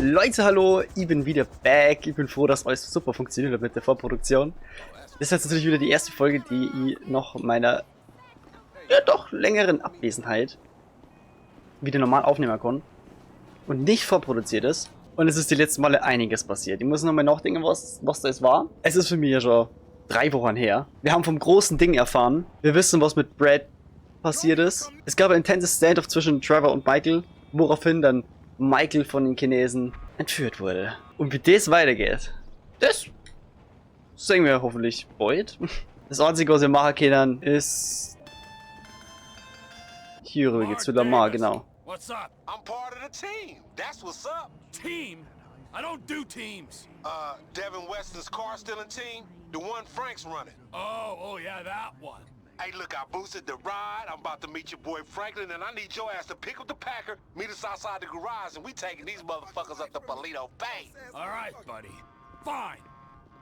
Leute, hallo, ich bin wieder back. Ich bin froh, dass alles super funktioniert hat mit der Vorproduktion. Das ist jetzt natürlich wieder die erste Folge, die ich nach meiner ja doch längeren Abwesenheit wieder normal aufnehmen kann und nicht vorproduziert ist. Und es ist die letzten Male einiges passiert. Ich muss nochmal nachdenken, was das war. Es ist für mich ja schon 3 Wochen her. Wir haben vom großen Ding erfahren. Wir wissen, was mit Brad passiert ist. Es gab ein intenses Standoff zwischen Trevor und Michael, woraufhin dann Michael von den Chinesen entführt wurde. Und wie das weitergeht, das sehen wir hoffentlich bald. Das Einzige, was wir machen können, ist hier rüber zu Lamar, genau. What's up? I'm part of the team. That's what's up. Team? I don't do teams. Devin Weston's car stealing team, the one Frank's running. Oh yeah, that one. Hey, look, I boosted the ride. I'm about to meet your boy Franklin, and I need your ass to pick up the Packer, meet us outside the garage, and we taking these motherfuckers up to Polito Bay. All right, buddy. Fine.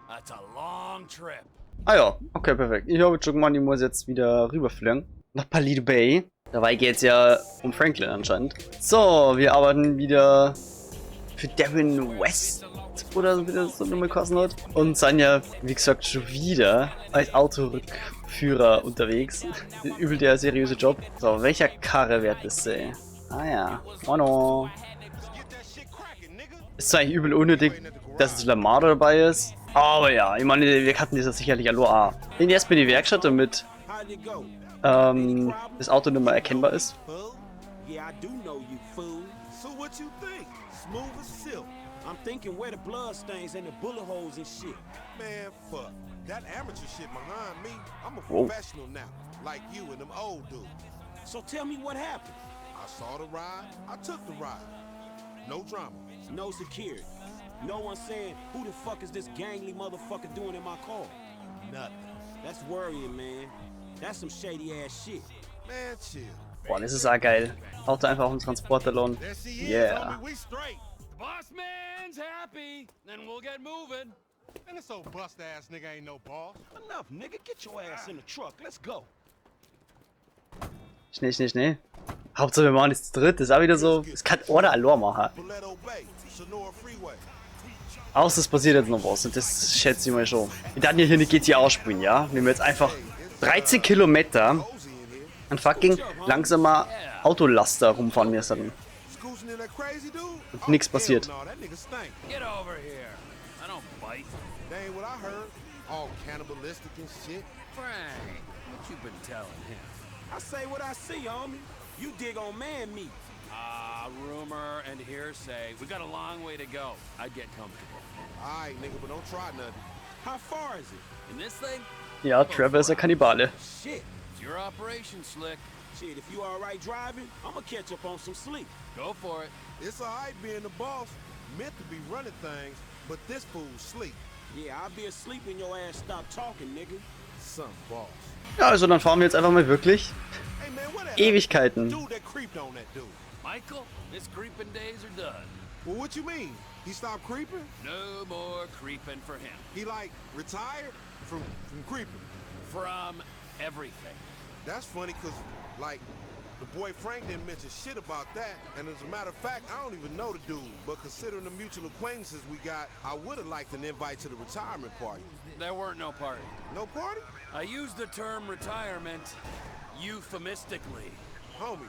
That's a long trip. Ah ja, okay, perfekt. Ich habe schon gemeint, ich muss jetzt wieder rüberfliegen. Nach Paleto Bay. Dabei geht es ja um Franklin anscheinend. So, wir arbeiten wieder für Devin West. Oder wie das so nochmal kosten hat. Und sind ja, wie gesagt, schon wieder als Autorückführer unterwegs. Übel der seriöse Job. So, welcher Karre wird das sein? Ah ja. Oh no. Ist zwar eigentlich übel unnötig, dass jetzt Lamar dabei ist. Aber ja, ich meine, wir hatten das ja sicherlich auch. Bin erstmal in die Werkstatt, damit das Auto nicht mehr erkennbar ist. I'm thinking where the blood stains and the bullet holes and shit. Man, fuck. That amateur shit behind me, I'm a professional now, like you and them old dudes. So tell me what happened. I saw the ride, I took the ride. No drama. No security. No one saying, who the fuck is this gangly motherfucker doing in my car? Nothing. That's worrying, man. That's some shady ass shit. Man, chill. Boah, das ist auch geil. Auto einfach auf den Transporter lohnen. There she is, Yeah. homie, we straight. Boss man's happy. Then we'll get moving. Man, this old bust-ass nigga ain't no boss. Enough, nigga. Get your ass in the truck. Let's go. Schnell, schnell, schnell. Hauptsache wir machen jetzt zu dritt. Das ist auch wieder so. Es kann ohne Alarm machen. Polito Bay, Sonora Freeway. Außer es passiert jetzt noch was. Und das schätze ich mal schon. Wir dachten ja hier eine GTA spielen, ja? Wenn wir jetzt einfach 13 Kilometer Cozy in here. ein fucking langsamer Autolaster rumfahren müssen. Scoozing in that crazy dude? Und nichts passiert. Hell no, that nigga stink. Get over here. I don't bite. That ain't what I heard. All cannibalistic and shit. Frank, what you been telling him? I say what I see, homie. You dig on man meat. Rumor and hearsay. We got a long way to go. I'd get comfortable. Alright, nigga, but don't try nothing. How far is it? In this thing, Ja, Trevor ist ein Kannibale. Shit. it's your operation, Slick. Shit, if you alright driving, I'ma catch up on some sleep. Go for it. It's alright being the boss. Meant to be running things, but this fool's sleep. Yeah, I'll be asleep when your ass stop talking, nigga. Some boss. Ja, also dann fahren wir jetzt einfach mal wirklich Hey man, what that Ewigkeiten. dude that creeped on that dude? Michael, his creeping days are done. Well, what you mean? He stopped creeping? No more creeping for him. He like retired from creeping. From everything. That's funny cause like the boy Frank didn't mention shit about that, and as a matter of fact, I don't even know the dude. But considering the mutual acquaintances we got, I would have liked an invite to the retirement party. There weren't no party. No party? I used the term retirement euphemistically. Homie,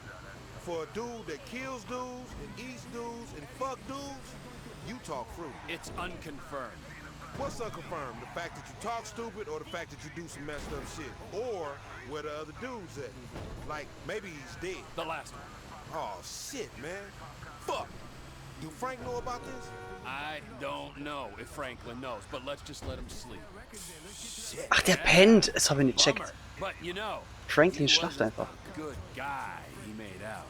for a dude that kills dudes and eats dudes and fuck dudes, you talk fruit. It's unconfirmed. What's unconfirmed? The fact that you talk stupid or the fact that you do some messed up shit? Or where the other dude's at? Like, maybe he's dead. The last one. Oh, shit, man. Fuck. Do Frank know about this? I don't know if Franklin knows, but let's just let him sleep. Shit. Ach, der pennt. Das habe ich nicht Bummer. gecheckt. But you know, Franklin he schlaft wasn't einfach. a good guy he made out.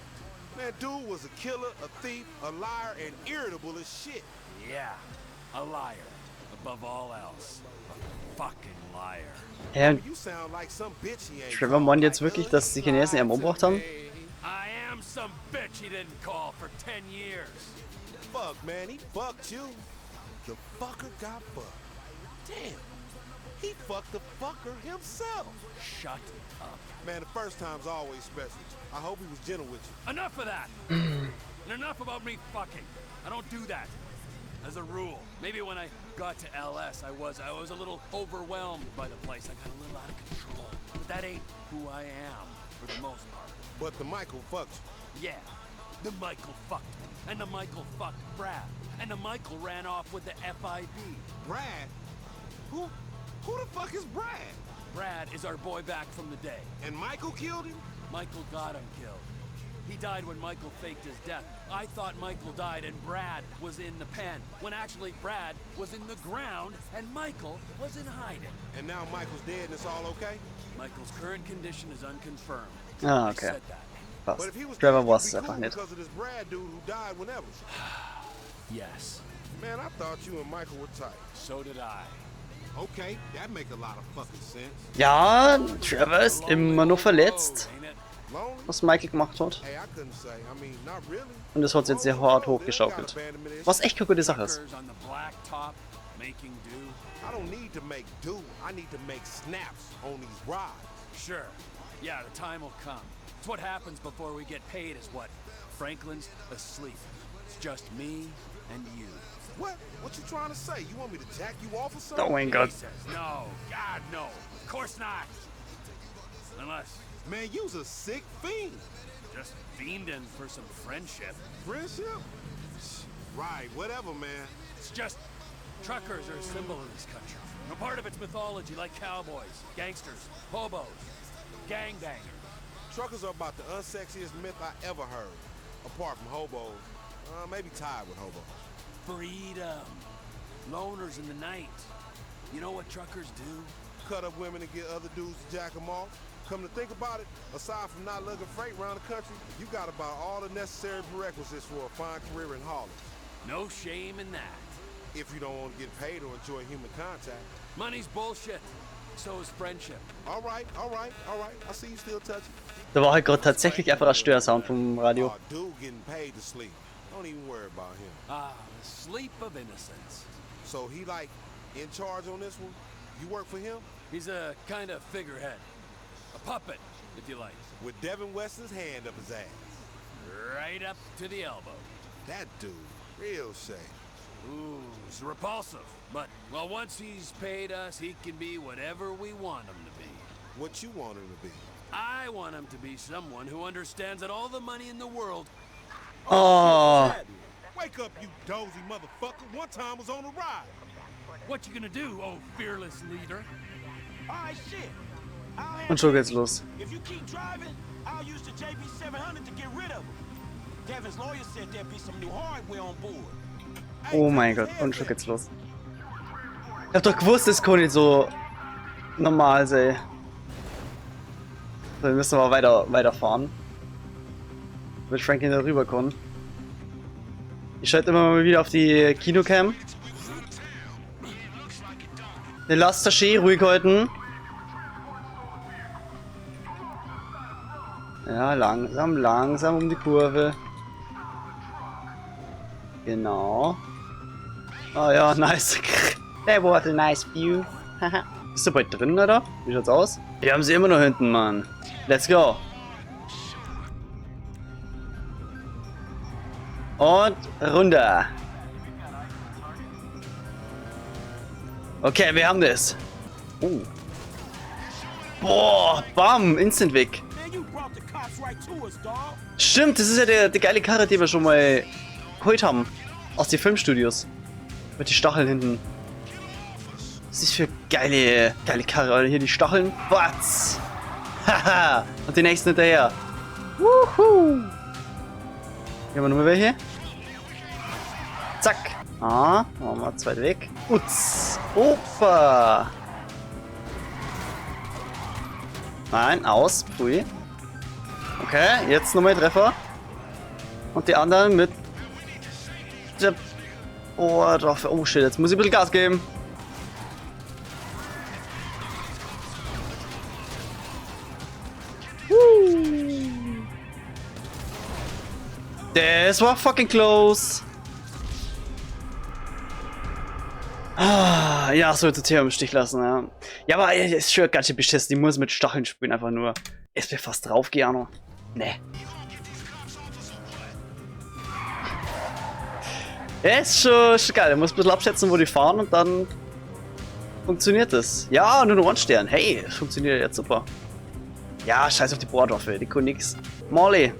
Man, dude was a killer, a thief, a liar, and irritable as shit. Yeah, a liar. Above all else, a fucking liar. Ja, You sound like some bitch he ain't. Trevor meint jetzt wirklich, dass die Chinesen ihn umgebracht haben? I am some bitch he didn't call for 10 years. Fuck, man, he fucked you. The fucker got fucked. Damn. He fucked the fucker himself. Shut up. Man, the first time's always special. I hope he was gentle with you. Enough of that. And enough about me fucking. I don't do that. as a rule. Maybe when I got to LS, I was a little overwhelmed by the place. I got a little out of control. But that ain't who I am, for the most part. But the Michael fucked you. Yeah, the Michael fucked me. And the Michael fucked Brad. And the Michael ran off with the FIB. Brad? Who the fuck is Brad? Brad is our boy back from the day. And Michael killed him? Michael got him killed. He died when Michael faked his death. I thought Michael died and Brad was in the pen, when actually Brad was in the ground and Michael was in hiding. And now Michael's dead and it's all okay? Michael's current condition is unconfirmed. Ah, I okay. said that. But Passt. if he was Trevor dead, was he'd es be einfach cool nicht. because of this Brad dude who died whenever. Yes, Man, I thought you and Michael were tight. so did I. Okay, that make a lot of fucking sense. Ja, Trevor ist immer noch verletzt, Ain't it? Lonely? was Michael gemacht hat. Hey, I couldn't say. I mean, not really. Und das hat sich jetzt sehr hart hochgeschaukelt. Was echt keine gute Sache ist. Truckers on the black top making do. I don't need to make do. I need to make snaps on these rides. Sure. Yeah, the time will come. It's what happens before we get paid is what? Franklin's asleep. It's just me and you. What? What you trying to say? You want me to jack you off or something? Oh mein Gott. Jesus, no. God, no. Of course not. Unless Man, you's a sick fiend. just fiending for some friendship. Friendship? Right, whatever, man. It's just truckers are a symbol in this country. A part of its mythology, like cowboys, gangsters, hobos, gangbangers. Truckers are about the unsexiest myth I ever heard. Apart from hobos. Maybe tied with hobos. Freedom. Loners in the night. You know what truckers do? Cut up women and get other dudes to jack them off. Come to think about it, aside from not lugging freight around the country, you got about all the necessary prerequisites for a fine career in haulage. No shame in that. If you don't want to get paid or enjoy human contact. Money's bullshit. So is friendship. All right. I see you still touching. Da war halt gerade tatsächlich einfach der Störsound vom Radio. Oh, dude getting paid to sleep. Don't even worry about him. Ah, the sleep of innocence. So he like in charge on this one? You work for him? He's a kind of figurehead. A puppet, if you like. With Devin Weston's hand up his ass. Right up to the elbow. That dude, real shame. Ooh, it's repulsive. But, well, once he's paid us, he can be whatever we want him to be. What you want him to be? I want him to be someone who understands that all the money in the world. Oh, Wake up, you dozy motherfucker. One time was on a ride. What you gonna do, oh fearless leader? Alright, shit. und schon geht's los. If you keep driving, I'll use the JB700 to get rid of him. Devin's lawyer said there'd be some new hardware on board. Oh mein Gott, und schon geht's los. Ich hab doch gewusst, das kann nicht so normal sein. So, wir müssen aber weiterfahren. Damit Franklin da rüber kann. Ich schalte immer mal wieder auf die Kinocam. Den Laster schön ruhig halten. Ja, langsam um die Kurve. Genau. Oh ja, nice. That was a nice view. Bist du bald drin, oder? Wie schaut's aus? Wir haben sie immer noch hinten, Mann. Let's go. Und runter. Okay, wir haben das. Oh. Boah, bam, instant weg. Man, you brought the cops right to us, dog. Stimmt, das ist ja die geile Karre, die wir schon mal geholt haben. Aus den Filmstudios. Mit den Stacheln hinten. Was ist das für geile Karre, Alter. Hier die Stacheln. Batz. Haha. Und die nächsten hinterher. Wuhu. Hier haben wir nur welche. Zack. Ah, machen wir zwei weg. Utz. Opa. Nein, aus. Pfui. Okay, jetzt nochmal Treffer. Und die anderen mit... Oh, drauf. Oh shit, jetzt muss ich ein bisschen Gas geben. Das war fucking close. Ah, ja, so jetzt Theo im Stich lassen, ja. Ja, aber es ist schon ganz schön beschissen. Die muss mit Stacheln spielen, einfach nur. Ist mir fast drauf, Giano. Ne. Ja, ist schon geil. Du musst ein bisschen abschätzen, wo die fahren und dann funktioniert das. Ja, nur ein Stern. Hey, das funktioniert jetzt super. Ja, scheiß auf die Bohrwaffe, die kann nix. Molly,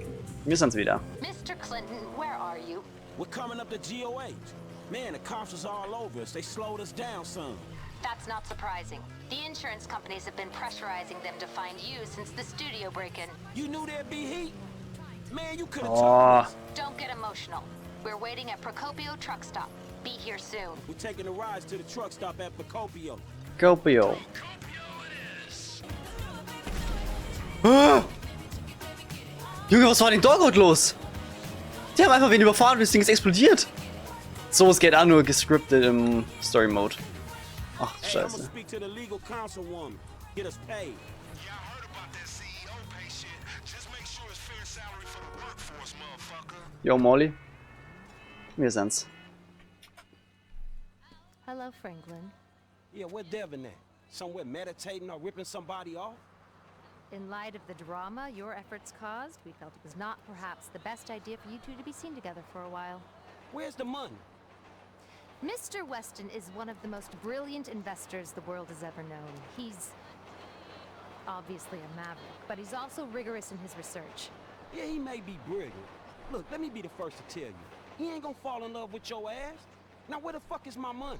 wir sind's wieder. Mr. Clinton, where are you? We're coming up to GOH. Man, the cops is all over us. They slowed us down some. That's not surprising. The insurance companies have been pressurizing them to find you since the studio break-in. You knew there'd be heat? Man, you could have Oh. told us. Don't get emotional. We're waiting at Procopio truck stop. Be here soon. We're taking the rides to the truck stop at Procopio. Scorpio. Ah! Junge, was war denn da gerade los? Die haben einfach wen überfahren und das Ding ist explodiert. So, es geht auch nur gescriptet im Story-Mode. Ach, Hey, I'm gonna scheiße. speak to the legal councilwoman. Get us paid. Yeah, I heard about that CEO pay shit. Just make sure it's fair salary for the workforce, motherfucker. Jo, Molly. Wir sind's. Hello, Franklin. Yeah, where Devin at? Somewhere meditating or ripping somebody off? In light of the drama your efforts caused, we felt it was not perhaps the best idea for you two to be seen together for a while. Where's the money? Mr. Weston is one of the most brilliant investors the world has ever known. He's obviously a maverick, but he's also rigorous in his research. Yeah, he may be brilliant. Look, let me be the first to tell you. He ain't gonna fall in love with your ass. Now where the fuck is my money?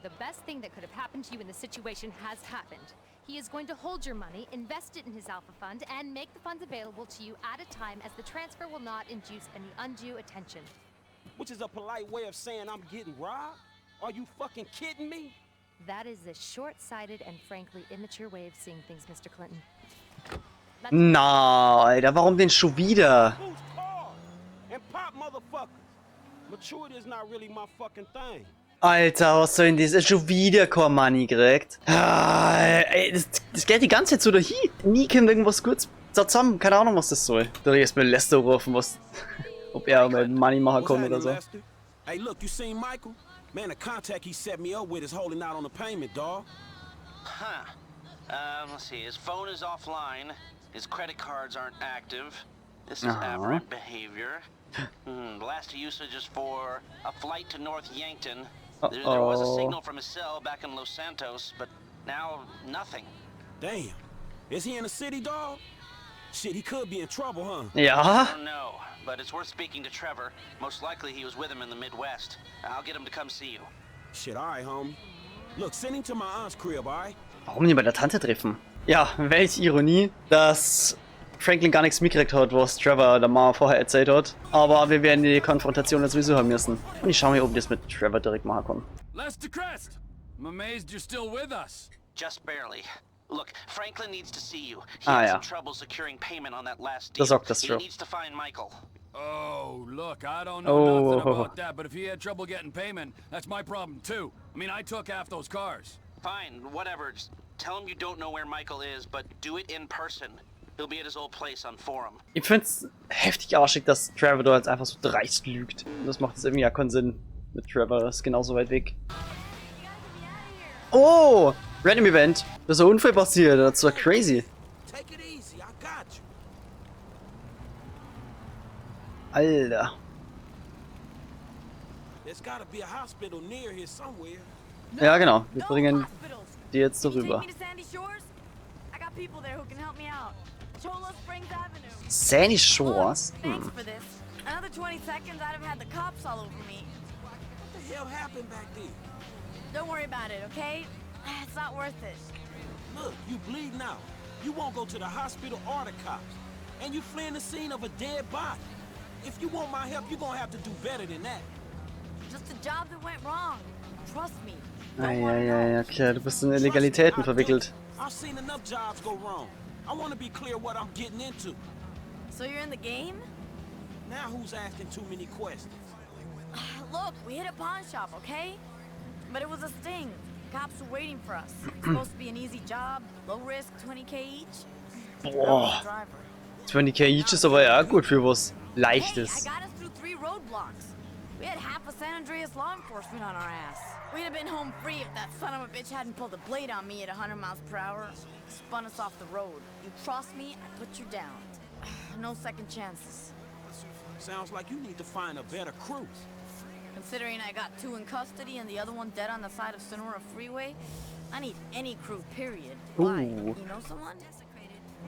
The best thing that could have happened to you in this situation has happened. He is going to hold your money, invest it in his Alpha Fund, and make the funds available to you at a time as the transfer will not induce any undue attention. Which is a polite way of saying I'm getting robbed? Are you fucking kidding me? That is a short-sighted and frankly immature way of seeing things, Mr. Clinton. Na, Alter, warum denn schon wieder? Who's car? And pop motherfuckers. Maturity is not really my fucking thing. Alter, was soll denn das? Ist schon wieder kein Money gekriegt. Ah, ey, das geht die ganze Zeit so dahin. Nie kommt irgendwas Gutes zusammen. Keine Ahnung, was das soll. Da jetzt mal Lester rufen, was. Ob er mal Money machen What's kann happening, oder so. Lester? Hey, look, you seen Michael? Man, the contact he set me up with is holding out on the payment, dawg. Huh. Let's see. His phone is offline. His credit cards aren't active. This is aberrant behavior. The last usage is for a flight to North Yankton. There was a signal from his cell back in Los Santos, but now nothing. Damn. Is he in the city, dawg? Shit, he could be in trouble, huh? Ja. I don't know, but it's worth speaking to Trevor. Most likely he was with him in the Midwest. I'll get him to come see you. Shit, all right, homie. Look, send him to my aunt's crib, all right? Warum die bei der Tante treffen? Ja, welche Ironie, dass Franklin gar nichts mitgekriegt hat, was Trevor der Mama vorher erzählt hat. Aber wir werden die Konfrontation jetzt sowieso haben müssen. Und ich schaue mal, ob ich das mit Trevor direkt machen kann. Lester Crest! I'm amazed you're still with us. Just barely. Look, Franklin needs to see you. He Ah, had ja. some trouble securing payment on that last deal. Das sagt das He schon. needs to find Michael. Oh, look, I don't know nothing Oh. about that, but if he had trouble getting payment, that's my problem too. I mean, I took half those cars. Fine, whatever. Just tell him you don't know where Michael is, but do it in person. He'll be at his old place on Forum. Ich find's heftig arschig, dass Trevor da jetzt einfach so dreist lügt. Und das macht jetzt irgendwie ja keinen Sinn. Mit Trevor, das ist genauso weit weg. Oh! Random Event. Da ist ein Unfall passiert, das war crazy. Take it easy, I got you. Alter. There's gotta be a hospital near here somewhere. Ja, genau. Wir bringen die jetzt so rüber. Sandy Shores? Thanks for this. Another 20 seconds, I'd have had the cops all over me. What the hell happened back there? Don't worry about it, okay? It's not worth it. Look, you bleeding out. You won't go to the hospital or the cops. And you fleeing the scene of a dead body. If you want my help, you're gonna have to do better than that. Just a job that went wrong. Trust me. Eieiei, okay, du bist in Illegalitäten verwickelt. I've seen enough jobs go wrong. I want to be clear what I'm getting into. So you're in the game? Now who's asking too many questions? Look, we hit a pawn shop, okay? But it was a sting. Cops were waiting for us. It's supposed to be an easy job, low risk, 20K each. Boah, Driver. 20k each ist aber ja gut für was Hey, I Leichtes. got us through 3 roadblocks. We had half of San Andreas law enforcement on our ass. We'd have been home free if that son of a bitch hadn't pulled a blade on me at 100 miles per hour. Spun us off the road. You cross me, I put you down. No second chances. Sounds like you need to find a better crew. And Considering I got 2 in custody and the other one dead on the side of Sonora Freeway, I need any crew, period. Why? You know someone?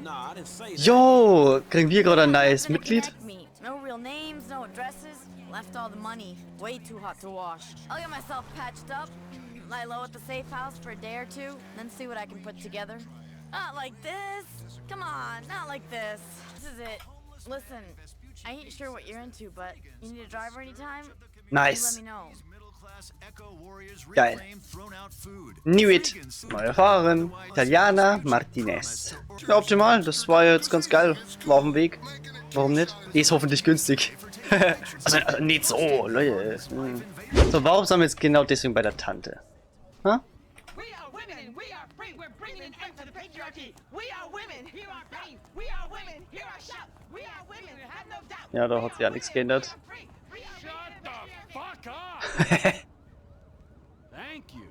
Nah, I didn't say that. Jo, kriegen wir gerade ein neues Mitglied? Connect me. No real names, no addresses. Left all the money. Way too hot to wash. I'll get myself patched up, lie low at the safe house for a day or two, then see what I can put together. Not like this. Come on, not like this. This is it. Listen, I ain't sure what you're into, but you need a driver anytime? Nice. Let me know. Geil. Knew it. Neue Fahrerin. Italiana Martinez. Ja, optimal. Das war jetzt ganz geil. War auf dem Weg. Warum nicht? Die ist hoffentlich günstig. also nicht so, Leute. So, warum sind wir jetzt genau deswegen bei der Tante? Huh? We are women and we are free. We're bringing an end to the patriarchy. We are women. Hear our pain. We are women. Hear our shout. We are women. Have no doubt. Ja, da hat sich ja nichts geändert. Shut the fuck up! Thank you.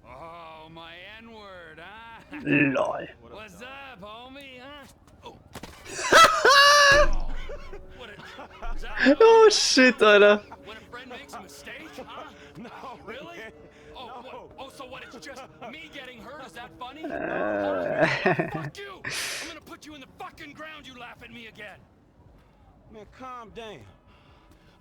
Oh, my N-word, huh? Lol. What's up, homie, huh? Oh. What is that? Oh shit, Alter. When a friend makes a mistake, huh? No, Really? man. Oh, No. what? Oh, so what? It's just me getting hurt? Is that funny? Fuck you! I'm gonna put you in the fucking ground. You laugh at me again. Man, calm down.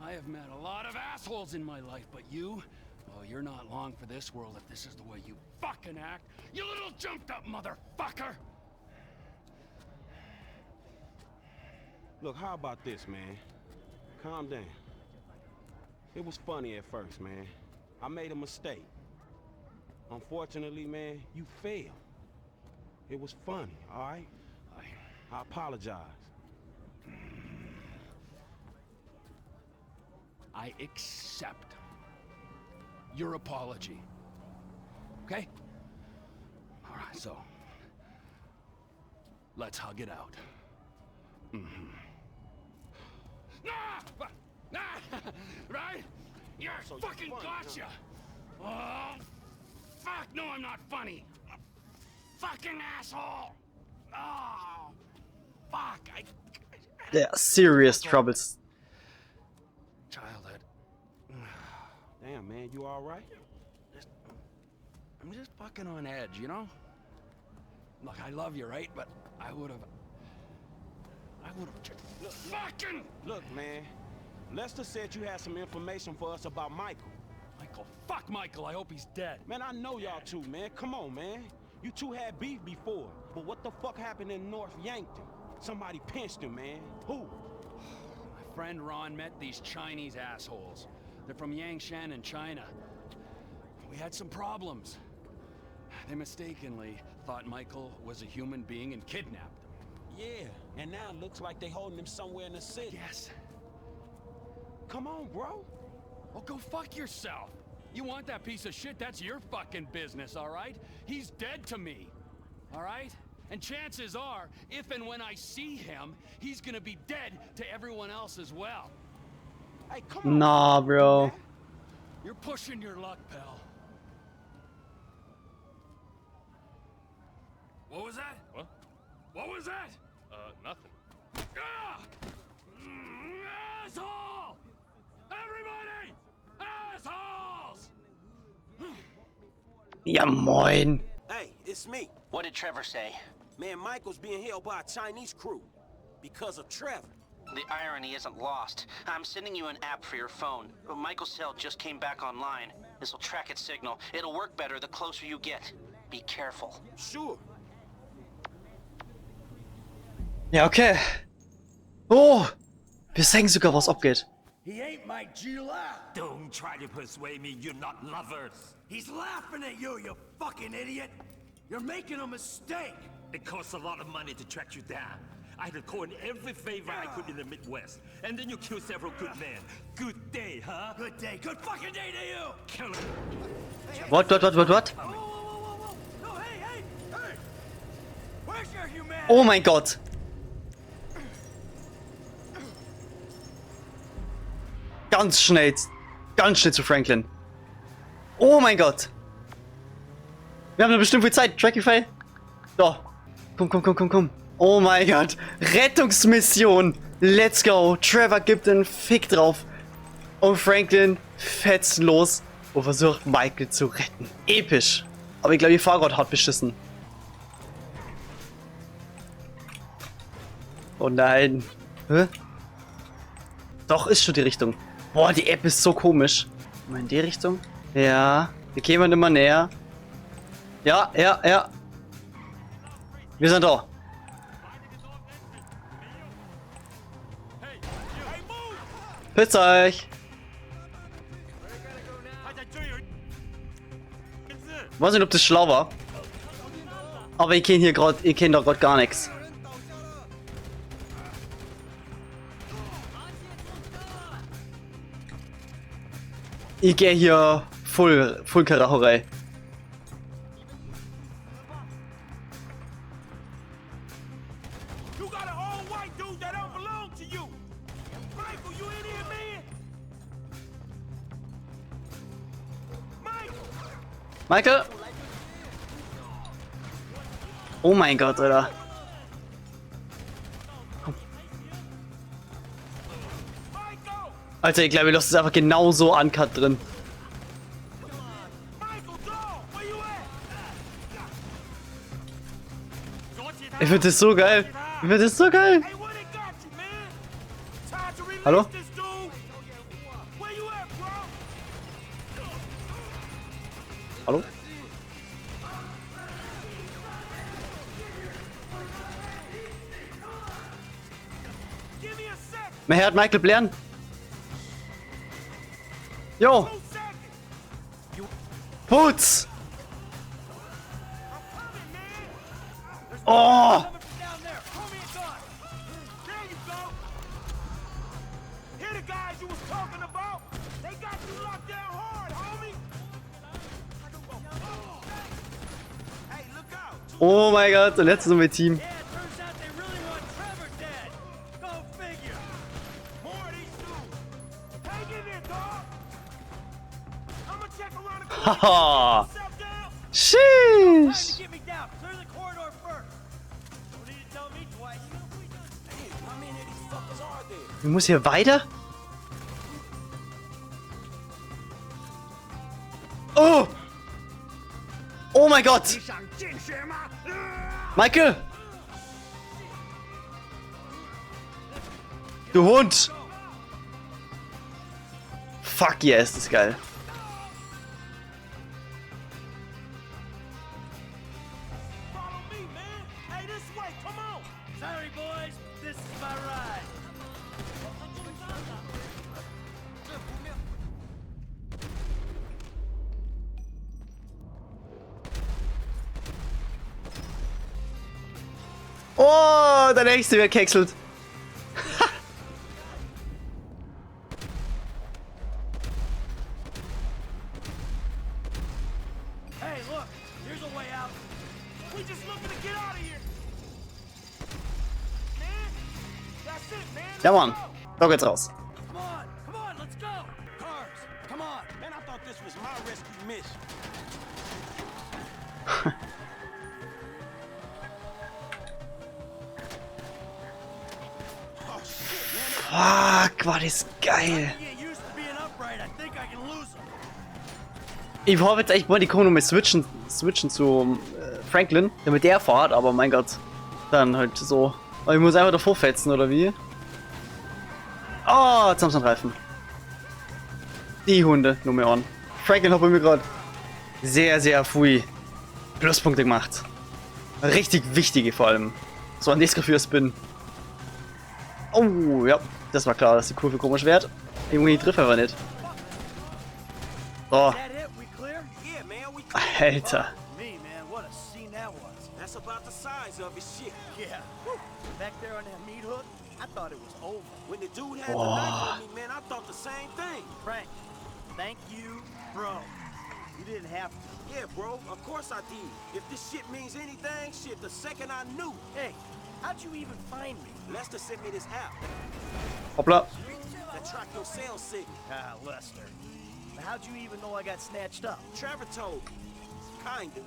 I have met a lot of assholes in my life, but you, well, you're not long for this world if this is the way you fucking act. You little jumped up motherfucker! Look, how about this, man? Calm down. It was funny at first, man. I made a mistake. Unfortunately, man, you failed. It was funny, all right? I apologize. I accept your apology. Okay? All right, so let's hug it out. Right? You're So fucking you're funny, gotcha. Oh, fuck! No, I'm not funny. Fucking asshole. Oh, fuck! There are serious troubles. Childhood. Damn, man, you all right? I'm just fucking on edge, you know? Look, I love you, right? But I would've just fucking... Look, man, Lester said you had some information for us about Michael. Michael, fuck Michael, I hope he's dead. Man, I know y'all two, man. Come on, man. You two had beef before, but what the fuck happened in North Yankton? Somebody pinched him, man. Who? My friend Ron met these Chinese assholes. They're from Yangshan in China. We had some problems. They mistakenly thought Michael was a human being and kidnapped him. Yeah, and now it looks like they holding him somewhere in the city. Yes. Come on, bro. Well, go fuck yourself. You want that piece of shit, that's your fucking business, all right? He's dead to me, all right? And chances are, if and when I see him, he's gonna be dead to everyone else as well. Hey, come on. Nah, bro. You're pushing your luck, pal. What was that? What? What was that? Nothing. Ah! Asshole! Everybody! Assholes! Ja, moin. Hey, it's me. What did Trevor say? Man, Michael's being held by a Chinese crew because of Trevor. The irony isn't lost. I'm sending you an app for your phone. Michael's cell just came back online. This will track its signal. It'll work better the closer you get. Be careful. Sure. Ja, okay. Oh, wir sehen sogar, was abgeht. He ain't my Gila. Don't try to persuade me you're not lovers. He's laughing at you, you fucking idiot. You're making a mistake. It costs a lot of money to track you down. I had to call in every favor I could in the Midwest. And then you killed several good men. Good day, huh? Good day. Good fucking day to you. Kill him. What? Whoa, no, hey. Where's your humanity? Oh mein Gott. Ganz schnell zu Franklin. Oh mein Gott. Wir haben eine bestimmte Zeit. Trackify. So. Komm. Oh mein Gott. Rettungsmission. Let's go. Trevor gibt einen Fick drauf. Und Franklin fetzt los und versucht Michael zu retten. Episch. Aber ich glaube, die Fahrrad hat beschissen. Oh nein. Hä? Doch, ist schon die Richtung. Boah, die App ist so komisch. Mal in die Richtung? Ja. Wir kämen immer näher. Ja, ja, ja. Wir sind da. Piss euch. Weiß nicht, ob das schlau war. Aber ich kenne hier gerade, ich kenne da gerade gar nichts. Ich gehe hier voll Karacherei. Michael! Oh mein Gott, Alter. Alter, ich glaube, ich lasse es einfach genauso uncut drin. Ich finde das so geil. Ich finde das so geil. Hallo? Hallo? Man hört Michael blären. Jo. Putz. Oh. Oh mein Gott, und jetzt ist mein Team. Haha. Sheesh. Ich muss hier weiter? Oh! Oh mein Gott! Michael! Du Hund! Fuck yeah, ist das geil. Oh, der nächste wird kekselt. Hey, look, here's a way out. We just looking to get out of here. Man, that's it, man. Ja, Mann. Da geht's raus. Come on, let's go. Cars, come on. Man, I thought this was my rescue mission. Fuck, war das geil. Ich habe jetzt echt mal die Kono mal switchen zu Franklin, damit der fährt, aber mein Gott, dann halt so. Aber ich muss einfach davor fetzen, oder wie? Oh, jetzt haben sie einen Reifen. Die Hunde, nur mehr an. Franklin hat bei mir gerade sehr, sehr viel Pluspunkte gemacht. Richtig wichtige vor allem. So ein Disco-Für-Spin. Oh, ja. Das war klar, dass die Kurve komisch wird. Irgendwie trifft aber nicht. Oh. Alter. Boah. Frank, thank you, bro. You didn't have to. Yeah, bro, of course I did. If this shit means anything, shit, the second I knew. Hey, how'd you even find me? Lester sent me this app Hoppla. that track your cell signal. Ah, Lester. How'd you even know I got snatched up? Trevor told me. Kinda.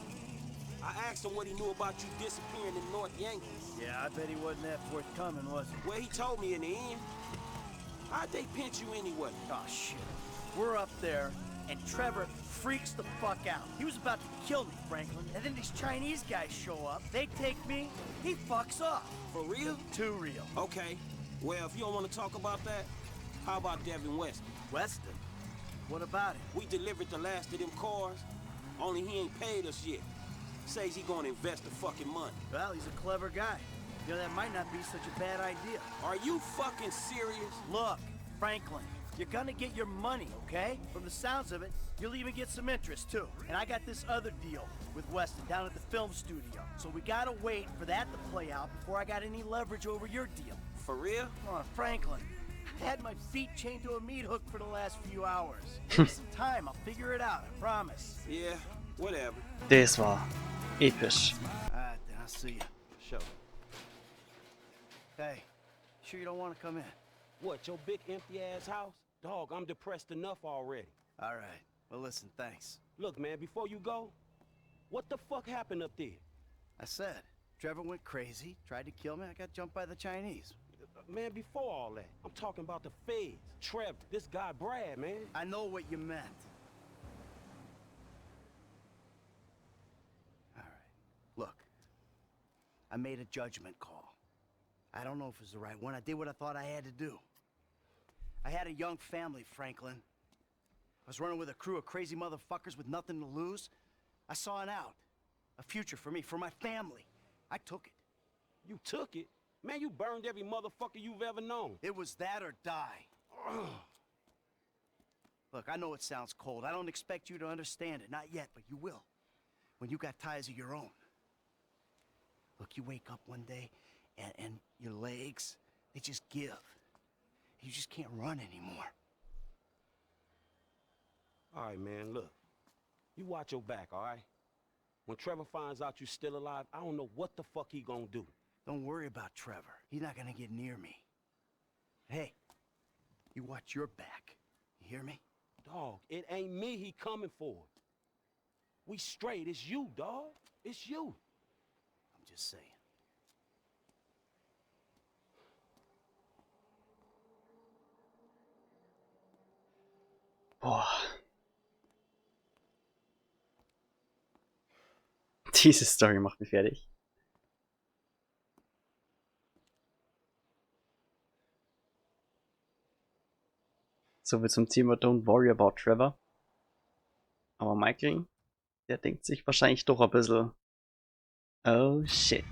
I asked him what he knew about you disappearing in North Yankee. Yeah, I bet he wasn't that forthcoming, was he? Well, he told me in the end. How'd they pinch you anyway? Oh, shit. We're up there, and Trevor freaks the fuck out. He was about to kill me, Franklin, and then these Chinese guys show up. They take me, he fucks off. For real? Too real. Okay. Well, if you don't want to talk about that, how about Devin Weston? Weston? What about it? We delivered the last of them cars, only he ain't paid us yet. Says he gonna invest the fucking money. Well, he's a clever guy. You know, that might not be such a bad idea. Are you fucking serious? Look, Franklin, you're gonna get your money, okay? From the sounds of it, you'll even get some interest, too. And I got this other deal with Weston down at the film studio. So we gotta wait for that to play out before I got any leverage over your deal. For real? Come on, Franklin. I had my feet chained to a meat hook for the last few hours. Give me some time, I'll figure it out, I promise. Yeah, whatever. Das war episch. Alright, then I'll see you. Sure. Hey, sure you don't want to come in? What, your big empty ass house? Dog, I'm depressed enough already. Alright, well listen, thanks. Look, man, before you go, what the fuck happened up there? I said, Trevor went crazy, tried to kill me, I got jumped by the Chinese. Man, before all that, I'm talking about the feds. Trevor, this guy Brad, man. I know what you meant. Alright, look. I made a judgment call. I don't know if it was the right one. I did what I thought I had to do. I had a young family, Franklin. I was running with a crew of crazy motherfuckers with nothing to lose. I saw an out. A future for me, for my family. I took it. You took it? Man, you burned every motherfucker you've ever known. It was that or die. Look, I know it sounds cold. I don't expect you to understand it. Not yet, but you will. When you got ties of your own. Look, you wake up one day, and your legs, they just give. You just can't run anymore. All right, man, look. You watch your back, all right? When Trevor finds out you're still alive, I don't know what the fuck he gonna do. Don't worry about Trevor. He's not gonna get near me. Hey, you watch your back. You hear me? Dog, it ain't me he coming for. We straight. It's you, dog. It's you. I'm just saying. Boah. Diese Story macht mich fertig. So viel zum Thema Don't Worry About Trevor. Aber Michael, der denkt sich wahrscheinlich doch ein bisschen, oh shit.